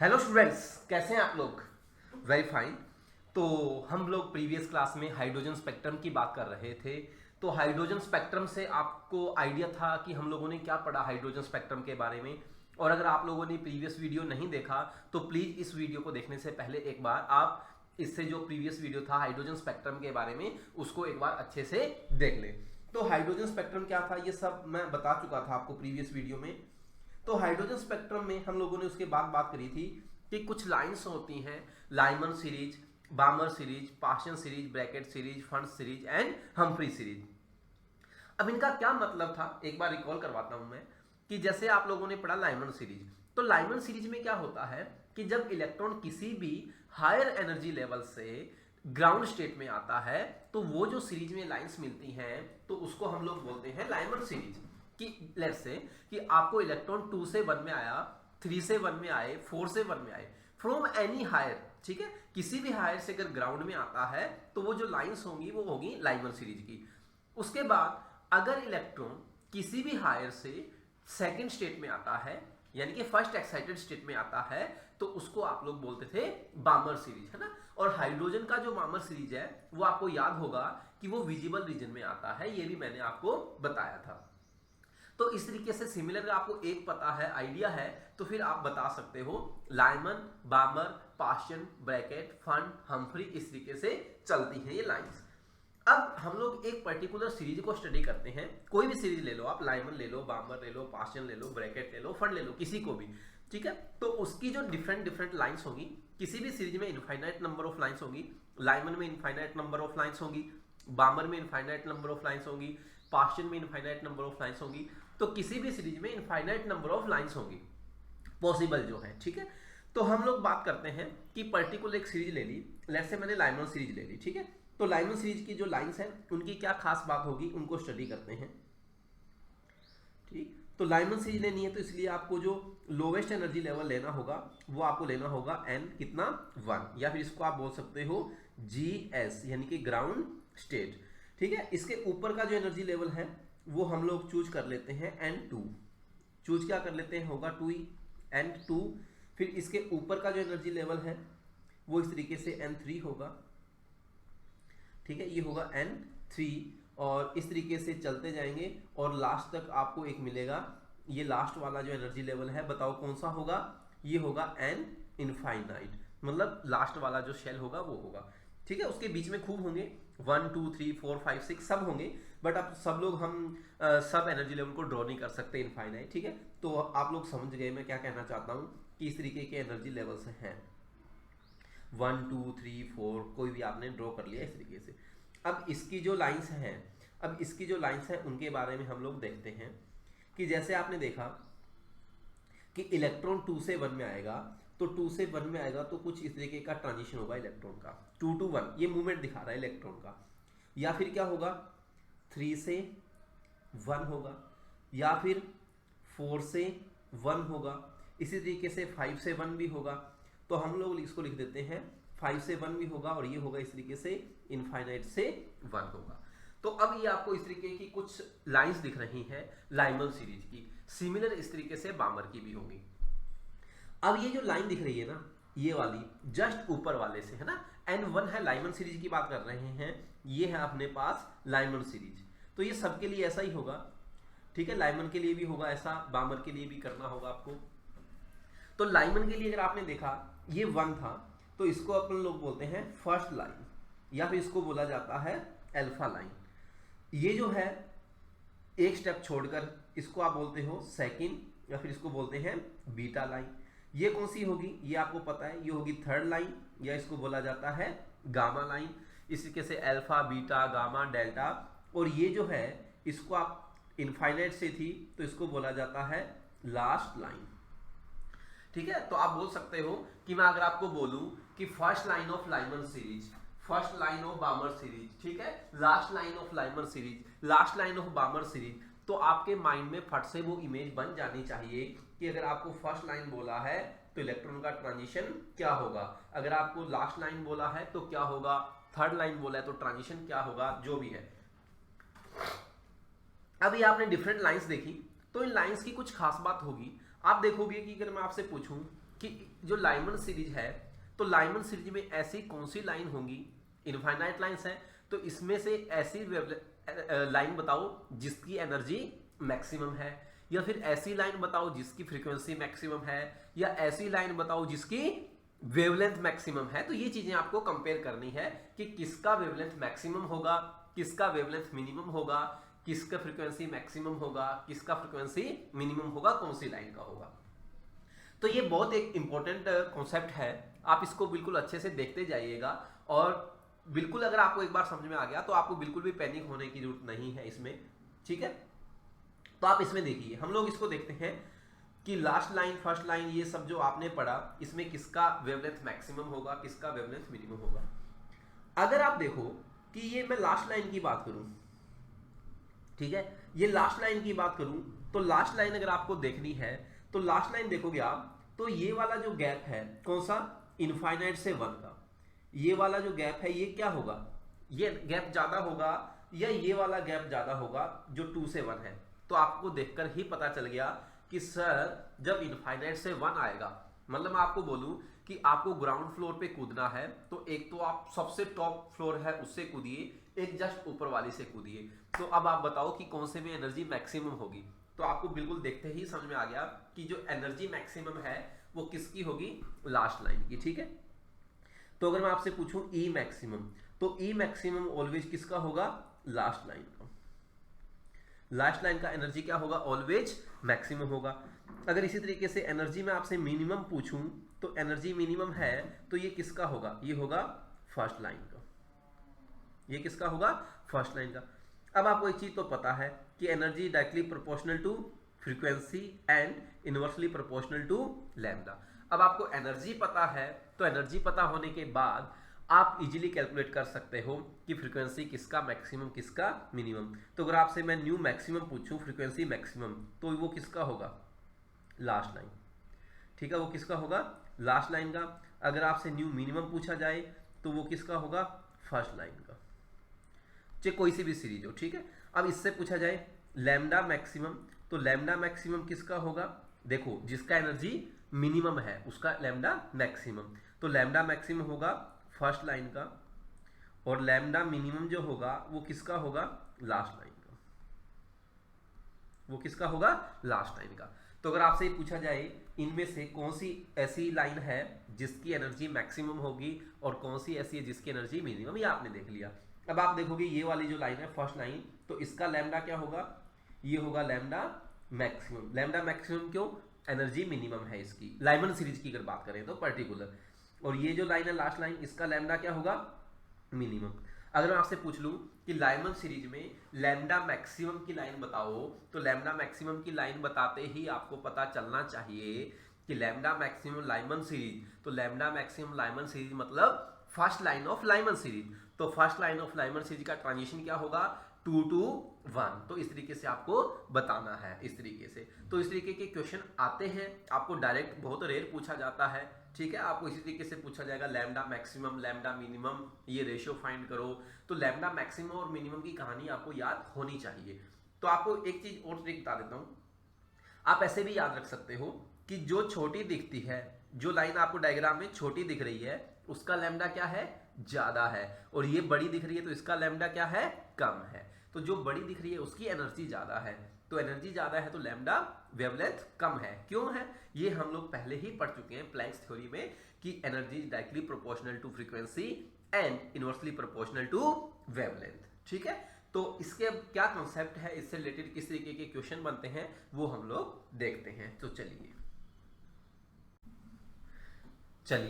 Hello students, कैसे हैं आप लोग? Very fine. तो हम लोग प्रीवियस क्लास में हाइड्रोजन स्पेक्ट्रम की बात कर रहे थे। तो हाइड्रोजन स्पेक्ट्रम से आपको आइडिया था कि हम लोगों ने क्या पढ़ा हाइड्रोजन स्पेक्ट्रम के बारे में। और अगर आप लोगों ने प्रीवियस वीडियो नहीं देखा तो प्लीज़ इस वीडियो को देखने से पहले एक बार आप इससे जो प्रीवियस वीडियो था हाइड्रोजन स्पेक्ट्रम के बारे में उसको एक बार अच्छे से देख लें। तो हाइड्रोजन स्पेक्ट्रम क्या था ये सब मैं बता चुका था आपको प्रीवियस वीडियो में। तो हाइड्रोजन स्पेक्ट्रम में हम लोगों ने उसके बाद बात करी थी कि कुछ लाइंस होती हैं, Lyman series, बामर series, Paschen series, Brackett series, fund series and Humphry series. अब इनका क्या मतलब था एक बार रिकॉल करवाता हूं मैं कि जैसे आप लोगों ने पढ़ा लाइमन सीरीज, तो लाइमन सीरीज में क्या होता है कि जब इलेक्ट्रॉन किसी भी हायर एनर्जी लेवल से ग्राउंड स्टेट में आता है तो वो जो सीरीज में लाइंस मिलती हैं तो उसको हम लोग बोलते हैं लाइमन सीरीज। कि लेट्स से कि आपको इलेक्ट्रॉन 2 से 1 में आया, 3 से 1 में आए, 4 से 1 में आए, फ्रॉम एनी हायर, ठीक है, किसी भी हायर से अगर ग्राउंड में आता है तो वो जो लाइंस होंगी वो होगी लाइमन सीरीज की। उसके बाद अगर इलेक्ट्रॉन किसी भी हायर से सेकेंड स्टेट में आता है यानी कि फर्स्ट एक्साइटेड स्टेट में आता है तो उसको आप लोग बोलते थे बामर सीरीज, है ना। और हाइड्रोजन का जो बामर सीरीज है वो आपको याद होगा कि वो विजिबल रीजन में आता है, ये भी मैंने आपको बताया था। तो इस तरीके से सिमिलर आपको एक पता है, आइडिया है, तो फिर आप बता सकते हो Lyman, बामर, Paschen, bracket, fund, Humphry, इस तरीके से चलती हैं ये लाइंस। अब हम लोग एक पर्टिकुलर सीरीज को स्टडी करते हैं, कोई भी सीरीज ले लो आप, लाइमन ले लो, बामर ले लो, पाशन ले लो, ब्रैकेट ले लो, फंड ले लो, किसी को भी, ठीक है। तो उसकी जो डिफरेंट डिफरेंट लाइंस होगी, किसी भी सीरीज में इनफाइनाइट नंबर ऑफ लाइंस होगी, लाइमन में इनफाइनाइट नंबर ऑफ लाइंस होगी, बामर में इनफाइनाइट नंबर ऑफ लाइंस होगी, पाशन में इनफाइनाइट नंबर ऑफ लाइंस होगी। तो किसी भी सीरीज में इनफाइनाइट नंबर ऑफ लाइंस होंगी पॉसिबल जो है, ठीक है। तो हम लोग बात करते हैं कि पर्टिकुलर एक सीरीज ले ली, लेट्स से मैंने लाइमन सीरीज ले ली, ठीक है। तो लाइमन सीरीज की जो लाइंस हैं उनकी क्या खास बात होगी उनको स्टडी करते हैं, ठीक। तो लाइमन सीरीज लेनी है तो इसलिए आपको जो लोवेस्ट एनर्जी लेवल लेना होगा वो आपको लेना होगा एन कितना 1, या फिर इसको आप बोल सकते हो GS यानी कि ग्राउंड स्टेट, ठीक है। इसके ऊपर का जो एनर्जी लेवल है वो हम लोग चूज कर लेते हैं N2, चूज क्या कर लेते हैं होगा 2 N2। फिर इसके ऊपर का जो एनर्जी लेवल है वो इस तरीके से N3 होगा, ठीक है, ये होगा N3। और इस तरीके से चलते जाएंगे और लास्ट तक आपको एक मिलेगा, ये लास्ट वाला जो एनर्जी लेवल है बताओ कौन सा होगा, ये होगा N इनफाइनाइट, मतलब लास्ट वाला जो शेल होगा वो होगा, ठीक है। उसके बीच में खूब होंगे 1 2 3 4 5 6 सब होंगे, बट अब सब लोग हम सब एनर्जी लेवल को ड्रॉ नहीं कर सकते इनफाइनाइट, ठीक है। तो आप लोग समझ गए मैं क्या कहना चाहता हूँ कि इस तरीके के एनर्जी लेवल्स हैं 1 2 3 4, कोई भी आपने ड्रॉ कर लिया इस तरीके से। अब इसकी जो लाइंस हैं, अब इसकी जो लाइंस हैं उनके बारे में हम लोग देखते हैं कि जैसे आपने देखा कि इलेक्ट्रॉन 2 से 1 में आएगा, तो 2 से 1 में आएगा तो कुछ इस तरीके का ट्रांजिशन होगा इलेक्ट्रॉन का, 2 to 1 ये मूवमेंट दिखा रहा है इलेक्ट्रॉन का। या फिर क्या होगा 3 से 1 होगा, या फिर 4 से 1 होगा, इसी तरीके से 5 से 1 भी होगा। तो हम लोग इसको लिख देते हैं 5 से 1 भी होगा और ये होगा इस तरीके से इनफाइनाइट से 1 होगा। तो अब ये आपको इस तरीके की कुछ लाइंस दिख रही हैं लाइमन सीरीज की, सिमिलर इस तरीके से बामर की भी होंगी। अब ये जो लाइन दिख रही है ना ये वाली जस्ट ऊपर वाले से, है ना, N1 है, लाइमन सीरीज की बात कर रहे हैं, ये है अपने पास लाइमन सीरीज। तो ये सबके लिए ऐसा ही होगा, ठीक है, लाइमन के लिए भी होगा ऐसा, बामर के लिए भी करना होगा आपको। तो लाइमन के लिए अगर आपने देखा ये 1 था तो इसको अपन लोग बोलते हैं फर्स्ट लाइन, या फिर इसको बोला जाता है अल्फा लाइन। ये जो है एक स्टेप छोड़कर इसको आप बोलते हो सेकंड, या फिर इसको बोलते हैं बीटा लाइन। ये कौन सी होगी ये आपको पता है, ये होगी थर्ड लाइन, या इसको बोला जाता है गामा लाइन। इस तरीके से अल्फा, बीटा, गामा, डेल्टा। और ये जो है इसको आप इनफाइनाइट से थी तो इसको बोला जाता है लास्ट लाइन, ठीक है। तो आप बोल सकते हो कि मैं अगर आपको बोलूं कि first line of Lyman series, first line of बामर series, ठीक है, last line of Lyman series, last line of बामर series, तो आपके माइंड में फट से वो इमेज बन जानी चाहिए कि अगर आपको फर्स्ट लाइन बोला है तो इलेक्ट्रॉन का ट्रांजिशन क्या होगा, अगर आपको लास्ट लाइन बोला है तो क्या होगा, थर्ड लाइन बोला है तो ट्रांजिशन क्या होगा, जो भी है। अब ये आपने डिफरेंट लाइंस देखी, तो इन लाइंस की कुछ खास बात होगी। आप देखोगे कि अगर मैं आपसे पूछूं कि जो लाइमन सीरीज है, तो लाइमन सीरीज में ऐसी कौन सी लाइन होंगी, इनफाइनाइट लाइंस है, तो इसमें से ऐसी लाइन बताओ जिसकी एनर्जी मैक्सिमम है, या फिर ऐसी लाइन बताओ जिसकी फ्रीक्वेंसी मैक्सिमम है, या ऐसी लाइन बताओ जिसकी वेवलेंथ मैक्सिमम है। तो ये चीजें आपको कंपेयर करनी है कि किसका वेवलेंथ मैक्सिमम होगा, किसका वेवलेंथ मिनिमम होगा, किसका फ्रीक्वेंसी मैक्सिमम होगा, किसका फ्रीक्वेंसी मिनिमम होगा, कौन सी लाइन का होगा। तो ये बहुत एक इंपॉर्टेंट कॉन्सेप्ट है, आप इसको बिल्कुल अच्छे से देखते जाइएगा, और बिल्कुल अगर आपको एक बार समझ में आ गया तो आपको बिल्कुल भी पैनिक होने की जरूरत नहीं है इसमें, ठीक है। तो आप इसमें देखिए, हम लोग इसको देखते हैं कि लास्ट लाइन, फर्स्ट लाइन, ये सब जो आपने पढ़ा, इसमें किसका वेवलेंथ मैक्सिमम होगा, किसका वेवलेंथ मिनिमम होगा। अगर आप देखो कि ये मैं लास्ट लाइन की बात करूं, ठीक है, ये लास्ट लाइन की बात करूं, तो लास्ट लाइन अगर आपको देखनी है तो लास्ट लाइन देखोगे आप, तो ये वाला जो गैप है कौन सा, इनफाइनाइट से 1 का, ये वाला जो गैप है ये क्या होगा, ये गैप ज्यादा होगा या ये वाला गैप ज्यादा होगा जो 2 से 1 है। तो आपको देखकर ही पता चल गया कि सर जब इनफाइनाइट से 1 आएगा, मतलब मैं आपको बोलूं कि आपको ग्राउंड फ्लोर पे कूदना है, तो एक तो आप सबसे टॉप फ्लोर है उससे कूदिए, एक जस्ट ऊपर वाली से कूदिए। तो अब आप बताओ कि कौन से में एनर्जी मैक्सिमम होगी। तो आपको बिल्कुल देखते ही समझ में आ गया कि जो एनर्जी मैक्सिमम है वो किसकी होगी, लास्ट लाइन की, ठीक है। तो अगर मैं आपसे पूछूं ई मैक्सिमम, तो ई मैक्सिमम ऑलवेज किसका होगा, लास्ट लाइन का। लास्ट लाइन का एनर्जी क्या होगा, ऑलवेज मैक्सिमम होगा। अगर इसी तरीके से एनर्जी में आपसे मिनिमम पूछूं, तो एनर्जी मिनिमम है तो ये किसका होगा, ये होगा फर्स्ट लाइन का, ये किसका होगा, फर्स्ट लाइन का। अब आपको एक चीज तो पता है कि energy directly proportional to frequency and inversely proportional to lambda. अब आपको एनर्जी पता है, तो एनर्जी पता होने के बाद आप इजीली कैलकुलेट कर सकते हो कि फ्रीक्वेंसी किसका मैक्सिमम, किसका मिनिमम। तो अगर आपसे मैं न्यू मैक्सिमम पूछूं, फ्रीक्वेंसी मैक्सिमम, तो वो किसका होगा, लास्ट लाइन, ठीक है, वो किसका होगा, लास्ट लाइन का। अगर आपसे न्यू मिनिमम पूछा जाए तो वो किसका होगा, फर्स्ट लाइन का, चाहे कोई सी भी सीरीज हो, ठीक है। अब इससे पूछा जाए लैम्डा मैक्सिमम, तो लैम्डा मैक्सिमम किसका होगा, देखो जिसका एनर्जी मिनिमम है उसका लैम्डा मैक्सिमम, तो लैम्डा मैक्सिमम होगा फर्स्ट लाइन का, और लैम्डा मिनिमम जो होगा वो किसका होगा, लास्ट लाइन का, वो किसका होगा, लास्ट लाइन का। तो अगर आपसे पूछा जाए इनमें से कौन सी ऐसी लाइन है जिसकी एनर्जी मैक्सिमम होगी और कौन सी ऐसी है जिसकी एनर्जी मिनिमम, ये आपने देख लिया। अब आप देखोगे ये वाली जो लाइन है फर्स्ट लाइन, तो इसका लैम्डा क्या होगा, ये होगा लैम्डा मैक्सिमम। लैम्डा मैक्सिमम क्यों, एनर्जी मिनिमम है इसकी, लाइमन सीरीज की अगर बात करें तो पर्टिकुलर। और ये जो लाइन है लास्ट लाइन, इसका लैम्डा क्या होगा, मिनिमम। अगर मैं आपसे पूछ लूं कि लाइमन सीरीज में लैम्डा मैक्सिमम की लाइन बताओ, तो लैम्डा मैक्सिमम की लाइन बताते ही आपको पता चलना चाहिए कि लैम्डा मैक्सिमम लाइमन सीरीज, तो लैम्डा मैक्सिमम लाइमन सीरीज मतलब first line of Lyman series. तो first line of Lyman series का ट्रांजिशन क्या होगा, 2 to 1। तो इस तरीके से आपको बताना है, इस तरीके से। तो इस तरीके के क्वेश्चन आते हैं, आपको डायरेक्ट बहुत रेयर पूछा जाता है, ठीक है। आपको इसी तरीके से पूछा जाएगा लैम्डा मैक्सिमम, लैम्डा मिनिमम, ये रेशियो फाइंड करो। तो लैम्डा मैक्सिमम और मिनिमम की कहानी आपको याद होनी चाहिए। तो आपको एक चीज और ट्रिक बता देता हूँ, आप ऐसे भी याद रख सकते हो कि जो छोटी दिखती है, जो लाइन आपको डायग्राम में छोटी दिख रही है, उसका लैम्डा क्या है, ज्यादा है, और ये बड़ी दिख रही है तो इसका लैम्डा क्या है, कम है। तो जो बड़ी दिख रही है उसकी एनर्जी ज्यादा है, तो एनर्जी ज्यादा है तो लैम्डा वेवलेंथ कम है। क्यों है, ये हम लोग पहले ही पढ़ चुके हैं प्लैंक्स थ्योरी में कि energy directly proportional to frequency and inversely proportional to wavelength, ठीक है। तो इसके अब क्या कॉन्सेप्ट है, इससे रिलेटेड किस तरीके के क्वेश्चन बनते हैं वो हम लोग देखते हैं। तो चलिए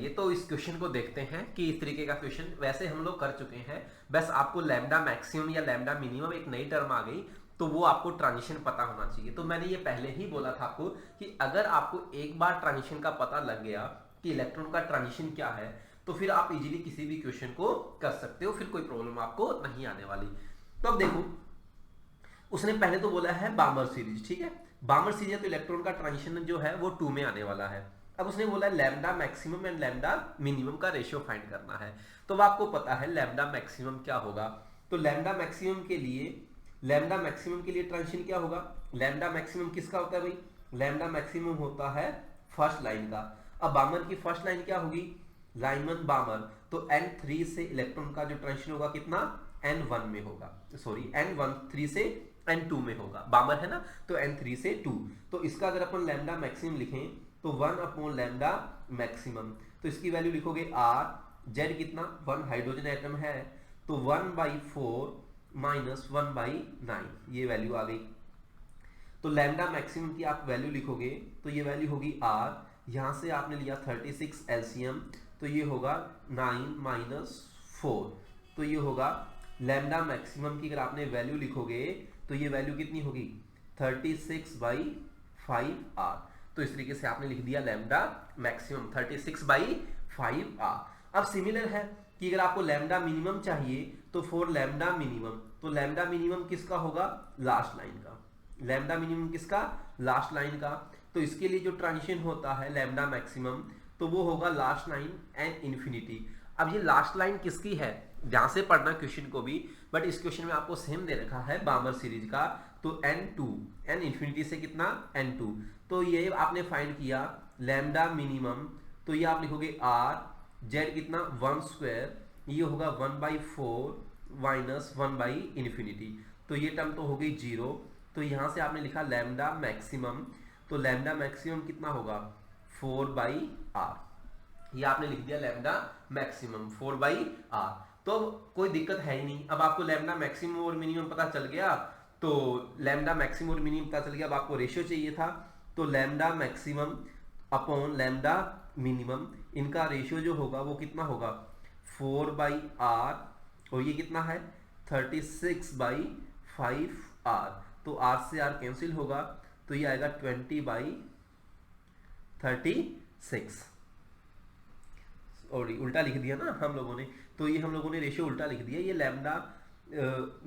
तो इस क्वेश्चन को देखते हैं कि इस तरीके का क्वेश्चन वैसे हम लोग कर चुके हैं, बस आपको लैम्डा मैक्सिमम या लैम्डा मिनिमम एक नई टर्म आ गई, तो वो आपको ट्रांजिशन पता होना चाहिए। तो मैंने ये पहले ही बोला था आपको कि अगर आपको एक बार ट्रांजिशन का पता लग गया कि इलेक्ट्रॉन का ट्रांजिशन क्या है, तो फिर आप इजीली किसी भी क्वेश्चन को कर सकते हो, फिर कोई प्रॉब्लम आपको नहीं आने वाली। तो अब देखो, उसने पहले तो बोला है बामर सीरीज, ठीक है। बामर सीरीज तो इलेक्ट्रॉन का ट्रांजिशन जो है वो 2 में आने वाला है। अब उसने बोला lambda maximum and lambda minimum का रेशियो फाइंड करना है। तो अब आपको पता है लैम्डा मैक्सिमम क्या होगा, तो लैम्डा मैक्सिमम के लिए ट्रांजिशन क्या होगा, लैम्डा मैक्सिमम किसका होता है भाई, लैम्डा मैक्सिमम होता है फर्स्ट लाइन का। अब बामर की फर्स्ट लाइन क्या होगी, लाइमन बामर, तो N3 से इलेक्ट्रॉन का जो ट्रांजिशन होगा कितना, N1 में होगा, सॉरी N13 से N2 में होगा, बामर है ना, तो N3 से 2। तो इसका अगर अपन लैम्डा मैक्सिमम लिखें तो 1 लैम्डा मैक्सिमम, तो इसकी वैल्यू लिखोगे R, Z कितना 1 हाइड्रोजन एटम है, तो 1/4 माइनस 1/9 ये वैल्यू आ गई। तो लैम्डा मैक्सिमम की आप वैल्यू लिखोगे तो ये वैल्यू होगी R, यहाँ से आपने लिया 36 LCM, तो ये होगा 9 - 4, तो ये होगा लैम्डा मैक्सिमम की अगर आपने वैल्यू लिखोगे तो ये वैल्यू कितनी होगी 36/5R। तो इस तरीके से आपने लिख दिया लैम्डा मैक्सिमम 36/5R। अब सिमिलर है कि अगर आपको लैम्डा मिनिमम चाहिए तो फॉर लैम्डा मिनिमम, तो लैम्डा मिनिमम किसका होगा, लास्ट लाइन का, लैम्डा मिनिमम किसका, लास्ट लाइन का। तो इसके लिए जो ट्रांजिशन होता है लैम्डा मैक्सिमम, तो वो होगा लास्ट लाइन एन इन्फिनिटी। अब ये लास्ट लाइन किसकी है, ध्यान से पढ़ना क्वेश्चन को भी, बट इस क्वेश्चन में आपको सेम दे रखा है बामर सीरीज का, तो N2, N इन्फिनिटी से कितना N2, तो ये आपने फाइंड किया लैम्डा मिनिमम, तो ये आप लिखोगे R, Z कितना 1/2, ये होगा 1/4 माइनस 1/इन्फिनिटी, तो ये टर्म तो हो गई 0। तो यहाँ से आपने लिखा लैम्डा मैक्सिमम, तो लैम्डा मैक्सिमम कितना होगा 4/R, ये आपने लिख दिया लैम्डा मैक्सिमम 4/R। तो कोई दिक्कत है ही नहीं, अब आपको लैम्डा मैक्सिमम और मिनिमम पता चल गया, तो लैम्डा मैक्सिमम और मिनिमम पता चल गया, अब आपको रेशियो चाहिए था, तो lambda maximum upon lambda minimum, इनका रेशियो जो होगा वो कितना होगा 4/R, और ये कितना है 36/5R, तो R से R कैंसिल होगा, तो ये आएगा 20/36, और उल्टा लिख दिया ना हम लोगों ने, तो ये हम लोगों ने रेशियो उल्टा लिख दिया, ये लैम्डा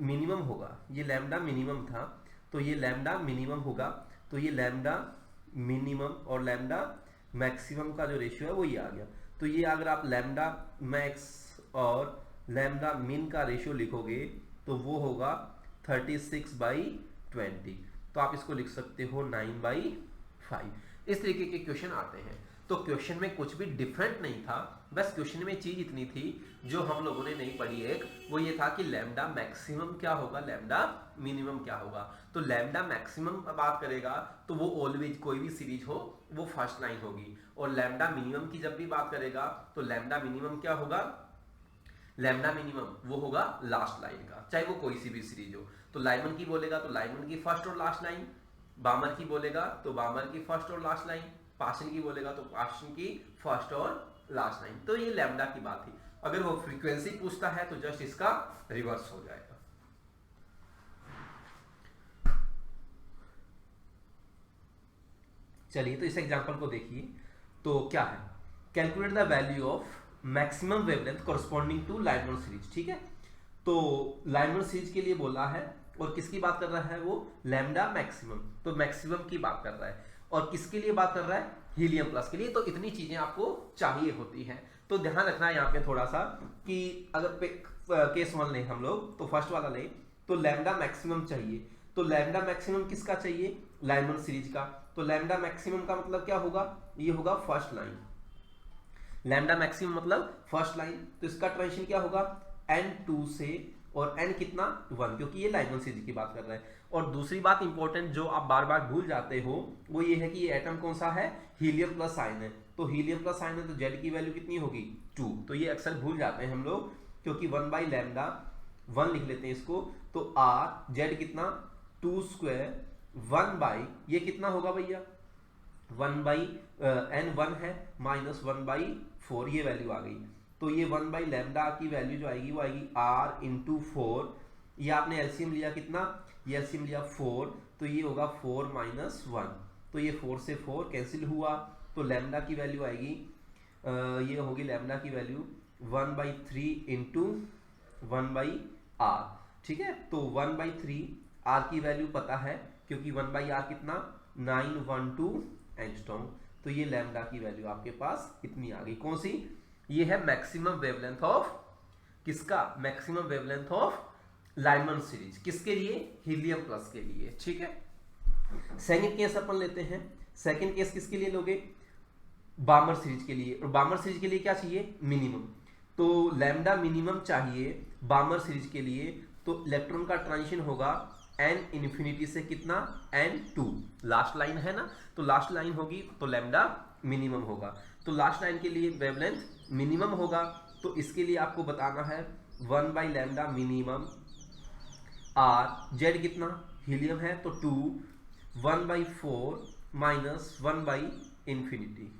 मिनिमम होगा, ये लैम्डा मिनिमम था, तो ये लैम्डा मिनिमम होगा, तो ये लैम्डा मिनिमम और लैम्डा मैक्सिमम का जो रेशियो है वो ये आ गया। तो ये अगर आप लैम्डा मैक्स और लैम्डा मिन का रेशियो लिखोगे तो वो होगा 36/20, तो आप इसको लिख सकते हो 9/5। इस तरीके के क्वेश्चन आते हैं। तो क्वेश्चन में कुछ भी डिफरेंट नहीं था, बस क्वेश्चन में चीज इतनी थी जो हम लोगों ने नहीं पढ़ी, एक वो ये था कि लैम्डा मैक्सिमम क्या होगा, लैम्डा मिनिमम क्या होगा। तो लैम्डा मैक्सिमम बात करेगा तो वो ऑलवेज कोई भी सीरीज हो वो फर्स्ट लाइन होगी, और लैम्डा मिनिमम की जब भी बात करेगा तो लैम्डा मिनिमम क्या होगा, लैम्डा मिनिमम वो होगा लास्ट लाइन का, चाहे वो कोई सी भी सीरीज हो। तो लाइमन की बोलेगा तो लाइमन की फर्स्ट और लास्ट लाइन, बामर की बोलेगा तो बामर की फर्स्ट और लास्ट लाइन, पाशन की बोलेगा तो पाशन की फर्स्ट और लास्ट लाइन। तो ये लैम्डा की बात थी। अगर वो फ्रीक्वेंसी पूछता है तो जस्ट इसका रिवर्स हो जाएगा। चलिए तो इस एग्जांपल को देखिए, तो क्या है, calculate the value of maximum wavelength corresponding to Lyman series. ठीक है, तो लाइमन सीरीज के लिए बोला है, और किसकी बात कर रहा है वो, लैम्डा मैक्सिमम, तो मैक्सिमम की बात कर रहा है, और किसके लिए बात कर रहा है, हीलियम प्लस के लिए। तो इतनी चीजें आपको चाहिए होती हैं, तो ध्यान रखना है यहाँ पे थोड़ा सा कि अगर केस 1 लें हम लोग, तो फर्स्ट वाला लें, तो लैम्डा मैक्सिमम चाहिए, तो लैम्डा मैक्सिमम किसका चाहिए, लाइमन सीरीज का। तो लैम्डा मैक्सिमम का मतलब क्या होगा, ये होगा फर्स्ट लाइन, लैम्डा मैक्सिमम मतलब फर्स्ट लाइन, तो इसका ट्रांजिशन क्या होगा N2 से, और N कितना 1, क्योंकि ये लाइमन सीरीज की बात कर रहा है। और दूसरी बात इंपॉर्टेंट जो आप बार बार भूल जाते हो वो ये है कि ये एटम कौन सा है, हीलियम प्लस आयन है, तो हीलियम प्लस आयन है तो Z की वैल्यू कितनी होगी 2, तो ये अक्सर भूल जाते हैं हम लोग, क्योंकि 1/लैम्डा 1 लिख लेते हैं इसको, तो R Z कितना 2² 1/ ये कितना होगा भैया 1/N1 है माइनस 1/4, ये वैल्यू आ गई। तो ये 1/लैम्डा की वैल्यू जो आएगी वो आएगी R × 4, ये आपने एलसीएम लिया कितना, ये एलसीएम लिया 4, तो ये होगा 4 - 1, तो ये 4 से 4 कैंसिल हुआ, तो लैम्डा की वैल्यू आएगी ये होगी लैम्डा की वैल्यू 1/3 × 1/R। ठीक है, तो 1/3 R की वैल्यू पता है क्योंकि 1/R कितना 912 एंगस्ट्रॉम, तो ये लैम्डा की वैल्यू आपके पास इतनी आ गई। कौन सी, ये है मैक्सिमम वेवलेंथ ऑफ किसका, maximum wavelength of Lyman series, किसके लिए, हीलियम प्लस के लिए। ठीक है, सेकंड केस अपन लेते हैं। सेकंड केस किसके लिए लोगे, बामर सीरीज के लिए, और बामर सीरीज के लिए क्या चाहिए, मिनिमम। तो लैम्डा मिनिमम चाहिए बामर सीरीज के लिए, तो इलेक्ट्रॉन का ट्रांजिशन होगा n इन्फिनिटी से कितना, n2, लास्ट लाइन है ना, तो लास्ट लाइन होगी तो लैम्डा मिनिमम होगा। तो लास्ट लाइन के लिए वेवलेंथ मिनिमम होगा, तो इसके लिए आपको बताना है 1 by lambda minimum r, z कितना, हीलियम है तो 2, 1 बाई 4 माइनस 1 बाई इन्फिनिटी।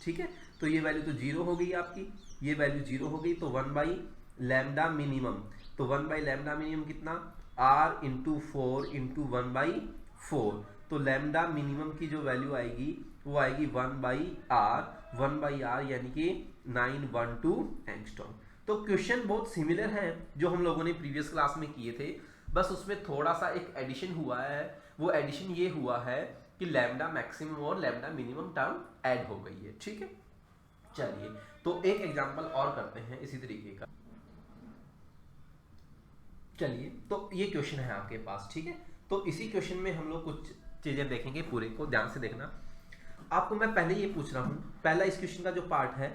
ठीक है, तो ये वैल्यू तो जीरो हो गई आपकी, ये वैल्यू जीरो हो गई, तो 1 बाई लैम्डा मिनिमम, तो 1 बाई लैम्डा मिनिमम कितना, r इंटू 4 इंटू 1 बाई 4, तो लैम्डा मिनिमम की जो वैल्यू आएगी वो आएगी 1 बाई आर यानी कि 912 एंगस्ट्रॉम। तो क्वेश्चन बहुत सिमिलर है जो हम लोगों ने प्रीवियस क्लास में किए थे, बस उसमें थोड़ा सा एक एडिशन हुआ है। वो एडिशन ये हुआ है कि लैम्डा मैक्सिमम और लैम्डा मिनिमम टर्म ऐड हो गई है। ठीक है, चलिए तो एक एग्जांपल और करते हैं इसी तरीके का। चलिए तो ये क्वेश्चन है आपके पास, ठीक है, तो इसी क्वेश्चन में हम लोग कुछ चीजें देखेंगे, पूरे को ध्यान से देखना। आपको मैं पहले ये पूछ रहा हूं, पहला इस क्वेश्चन का जो पार्ट है,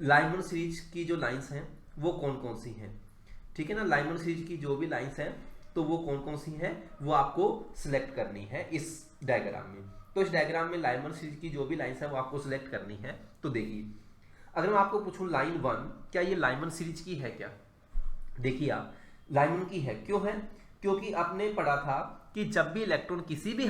लाइमन सीरीज की जो लाइंस हैं वो कौन कौन सी हैं, ठीक है ना। लाइमन सीरीज की जो भी लाइंस हैं तो वो कौन कौन सी हैं वो आपको सिलेक्ट करनी है इस डायग्राम में। तो इस डायग्राम में लाइमन सीरीज की जो भी लाइंस है वो आपको सिलेक्ट करनी है। तो देखिए, अगर मैं आपको पूछूं लाइन 1 क्या ये लाइमन सीरीज की है क्या, देखिए आप, लाइमन की है। क्यों है, क्योंकि आपने पढ़ा था कि जब भी इलेक्ट्रॉन किसी भी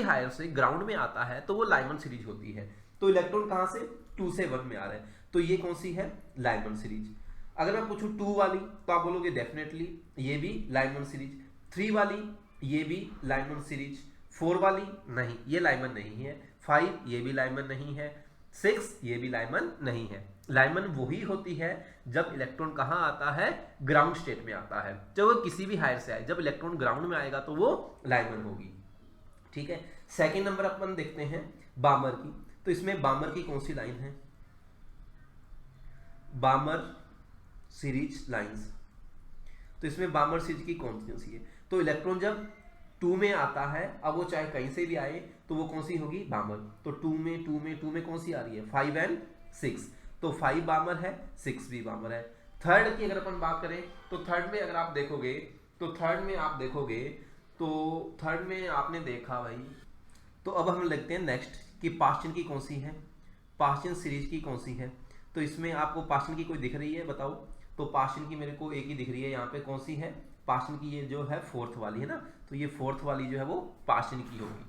हायर से ग्राउंड में आता है तो वो लाइमन सीरीज होती है। तो इलेक्ट्रॉन कहां से, 2 से 1 में आ रहा है, तो ये कौन सी है, लाइमन सीरीज। अगर मैं पूछूं 2 वाली तो आप बोलोगे डेफिनेटली ये भी लाइमन सीरीज, 3 वाली ये भी लाइमन सीरीज, 4 वाली नहीं, ये लाइमन नहीं है, 5 ये भी लाइमन नहीं है, 6 ये भी लाइमन नहीं है। लाइमन वही होती है जब इलेक्ट्रॉन कहां आता है, ग्राउंड स्टेट में आता है। जब वो किसी भी हायर से आए, जब इलेक्ट्रॉन ग्राउंड में आएगा तो वो लाइमन होगी। ठीक है, सेकंड नंबर अपन देखते हैं बामर की। तो इसमें बामर की कौन सी लाइन है, बामर सीरीज लाइंस। तो इसमें बामर सीरीज की कौन सी है, तो इलेक्ट्रॉन जब 2 में आता है, अब वो चाहे कहीं से भी आए तो वो कौन सी होगी, बामर। तो 2 में कौन सी आ रही है, 5 एंड 6, तो 5 बामर है, 6 भी बामर है। थर्ड की अगर अपन बात करें तो थर्ड में अगर आप देखोगे तो थर्ड में आपने देखा भाई, तो अब हम लिखते हैं नेक्स्ट कि पास्चन की कौन सी है, पास्चन सीरीज की कौन सी है। तो इसमें आपको पास्चन की कोई दिख रही है बताओ, तो पास्चन की मेरे को एक ही दिख रही है यहाँ पे, कौन सी है, पास्चन की ये जो है 4th वाली है ना, तो ये 4th वाली जो है वो पास्चन की होगी।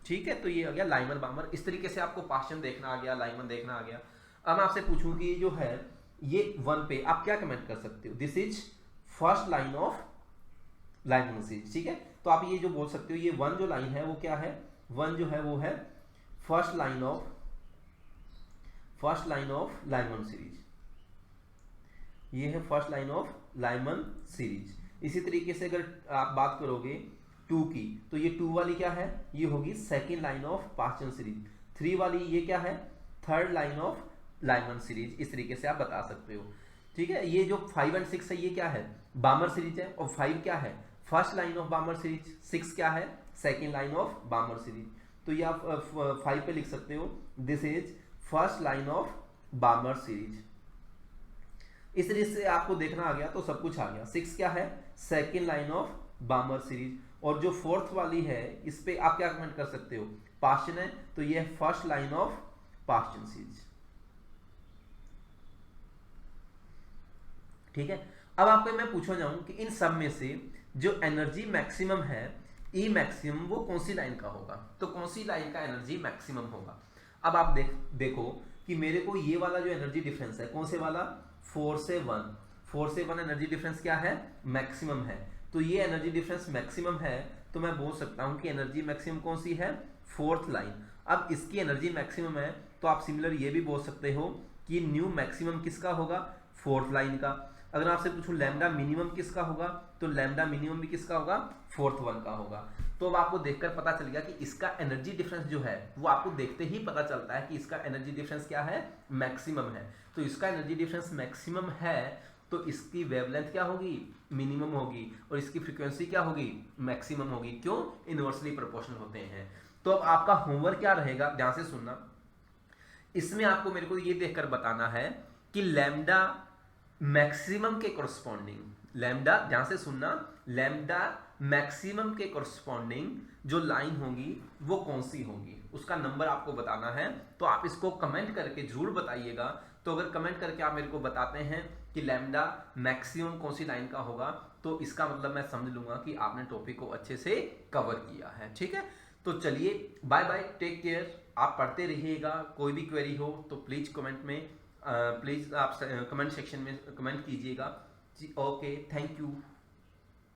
ठीक है, तो ये आ गया लाइमन बामर। इस तरीके से आपको पास्चन देखना आ गया, लाइमन देखना आ गया। अब मैं आपसे पूछूं कि जो है ये 1 पे आप क्या कमेंट कर सकते हो, this is first line of Lyman series. ठीक है, तो आप ये जो बोल सकते हो, ये 1 जो लाइन है वो क्या है, 1 जो है वो है first line of Lyman series, ये है first line of Lyman series. इसी तरीके से अगर आप बात करोगे 2 की, तो ये 2 वाली क्या है, ये होगी second line of Paschen series. 3 वाली ये क्या है, third line of Lyman series. इस तरीके से आप बता सकते हो। ठीक है, ये जो 5 एंड 6 है ये क्या है, बामर सीरीज है, और 5 क्या है, फर्स्ट लाइन ऑफ बामर सीरीज, 6 क्या है, सेकेंड लाइन ऑफ बामर सीरीज। तो ये आप 5 पे लिख सकते हो, this is first line of बामर series. इस तरीके से आपको देखना आ गया तो सब कुछ आ गया। 6 क्या है, सेकेंड लाइन ऑफ बामर सीरीज, और जो 4th वाली है इस पे आप क्या कमेंट कर सकते हो, पास्चन है, तो ये है first line of Paschen series. ठीक है, अब आपको मैं पूछना चाहूं कि इन सब में से जो एनर्जी मैक्सिमम है, ई मैक्सिमम, वो कौन सी लाइन का होगा, तो कौन सी लाइन का एनर्जी मैक्सिमम होगा। अब आप देखो कि मेरे को ये वाला जो एनर्जी डिफरेंस है, कौन से वाला, 4 से 1 एनर्जी डिफरेंस क्या है, मैक्सिमम है। तो ये एनर्जी डिफरेंस मैक्सिमम है, तो मैं बोल सकता हूं कि एनर्जी मैक्सिमम कौन सी है, 4th लाइन। अब इसकी एनर्जी मैक्सिमम है, तो आप सिमिलर ये भी बोल सकते हो कि न्यू मैक्सिमम किसका होगा, 4th लाइन का। अगर आपसे पूछूं लैम्डा मिनिमम किसका होगा, तो लैम्डा मिनिमम भी किसका होगा, 4th वन का होगा। तो अब आपको देखकर पता चल गया कि इसका एनर्जी डिफरेंस जो है वो आपको देखते ही पता चलता है कि इसका एनर्जी डिफरेंस क्या है, मैक्सिमम है। तो इसका एनर्जी डिफरेंस मैक्सिमम है, तो इसकी वेवलेंथ क्या होगी, मिनिमम होगी, और इसकी फ्रीक्वेंसी क्या होगी, मैक्सिमम होगी। क्यों, इनवर्सली प्रोपोर्शनल होते हैं। तो अब आपका होमवर्क क्या रहेगा, ध्यान से सुनना, इसमें आपको मेरे को ये देखकर बताना है कि लैम्डा मैक्सिमम के कोरस्पॉन्डिंग, लैम्डा ध्यान से सुनना, लैम्डा मैक्सिमम के कोरस्पॉन्डिंग जो लाइन होगी वो कौन सी होगी, उसका नंबर आपको बताना है। तो आप इसको कमेंट करके जरूर बताइएगा। तो अगर कमेंट करके आप मेरे को बताते हैं कि लैम्डा मैक्सिमम कौन सी लाइन का होगा, तो इसका मतलब मैं समझ लूंगा कि आपने टॉपिक को अच्छे से कवर किया है। ठीक है, तो चलिए बाय बाय, टेक केयर। आप पढ़ते रहिएगा, कोई भी क्वेरी हो तो प्लीज कमेंट में प्लीज आप कमेंट सेक्शन में कमेंट कीजिएगा जी। Okay, thank you.